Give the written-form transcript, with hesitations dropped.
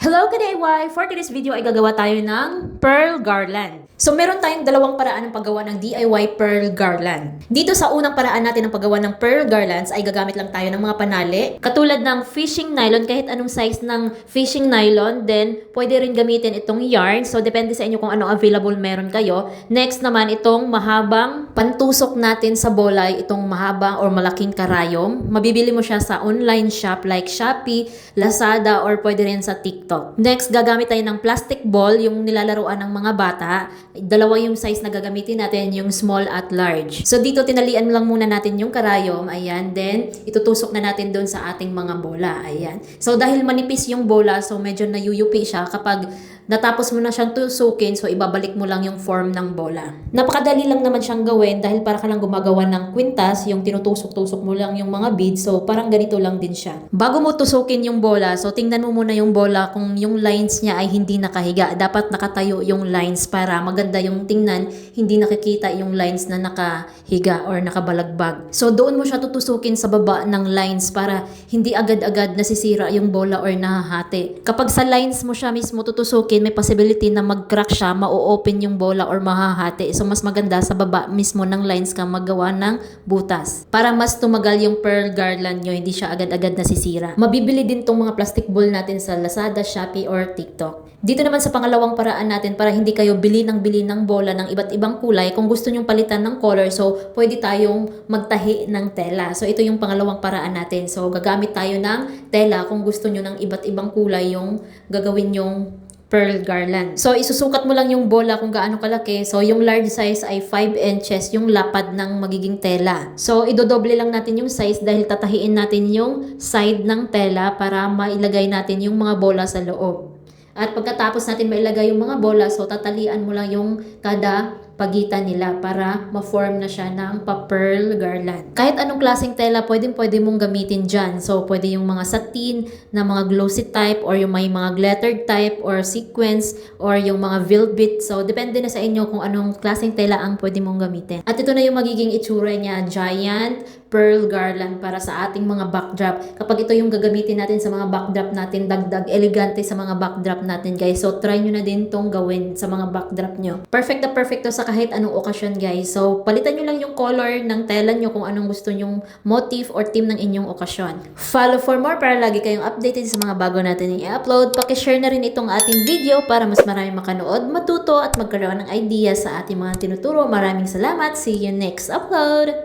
Hello ka-DIY! For today's video ay gagawa tayo ng pearl garland. So meron tayong dalawang paraan ng paggawa ng DIY pearl garland. Dito sa unang paraan natin ng paggawa ng pearl garlands ay gagamit lang tayo ng mga panali. Katulad ng fishing nylon, kahit anong size ng fishing nylon, then pwede rin gamitin itong yarn. So depende sa inyo kung anong available meron kayo. Next naman itong mahabang pantusok natin sa bola, itong mahabang or malaking karayom. Mabibili mo siya sa online shop like Shopee, Lazada, or pwede rin sa TikTok. Next, gagamit tayo ng plastic ball, yung nilalaruan ng mga bata. Dalawa yung size na gagamitin natin, yung small at large. So dito tinalian lang muna natin yung karayom, ayan. Then itutusok na natin doon sa ating mga bola, ayan. So dahil manipis yung bola, so medyo nayuyupi siya kapag natapos mo na siyang tusukin, so ibabalik mo lang yung form ng bola. Napakadali lang naman siyang gawin dahil para ka lang gumagawa ng kwintas, yung tinutusok-tusok mo lang yung mga beads, so parang ganito lang din siya. Bago mo tusukin yung bola, so tingnan mo muna yung bola kung yung lines niya ay hindi nakahiga. Dapat nakatayo yung lines para maganda yung tingnan, hindi nakikita yung lines na nakahiga or nakabalagbag. So doon mo siya tutusukin sa baba ng lines para hindi agad-agad nasisira yung bola or nahahati. Kapag sa lines mo siya mismo tutusukin, may possibility na mag-crack siya, ma-open yung bola or mahahati. So mas maganda sa baba mismo ng lines ka maggawa ng butas para mas tumagal yung pearl garland nyo, hindi siya agad-agad nasisira. Mabibili din tong mga plastic ball natin sa Lazada, Shopee, or TikTok. Dito naman sa pangalawang paraan natin para hindi kayo bili ng bola ng iba't ibang kulay. Kung gusto nyong palitan ng color, so pwede tayong magtahi ng tela. So ito yung pangalawang paraan natin. So gagamit tayo ng tela kung gusto nyo ng iba't ibang kulay yung gagawin yung pearl garland. So isusukat mo lang yung bola kung gaano kalaki. So yung large size ay 5 inches yung lapad ng magiging tela. So idodoble lang natin yung size dahil tatahiin natin yung side ng tela para mailagay natin yung mga bola sa loob. At pagkatapos natin mailagay yung mga bola, so tatalian mo lang yung kada pagitan nila para ma-form na siya ng pa-pearl garland. Kahit anong klaseng tela, pwede mong gamitin dyan. So, pwede yung mga satin na mga glossy type or yung may mga glittered type or sequence or yung mga velvet. So, depende na sa inyo kung anong klaseng tela ang pwede mong gamitin. At ito na yung magiging itsura niya, giant pearl garland para sa ating mga backdrop. Kapag ito yung gagamitin natin sa mga backdrop natin, dagdag elegante sa mga backdrop natin, guys. So, try nyo na din tong gawin sa mga backdrop nyo. Perfect na perfect to sa kahit anong okasyon, guys. So, palitan nyo lang yung color ng tela nyo kung anong gusto nyong motif or theme ng inyong okasyon. Follow for more para lagi kayong updated sa mga bago natin i-upload. Pakishare na rin itong ating video para mas marami makanood, matuto at magkaroon ng idea sa ating mga tinuturo. Maraming salamat. See you next upload!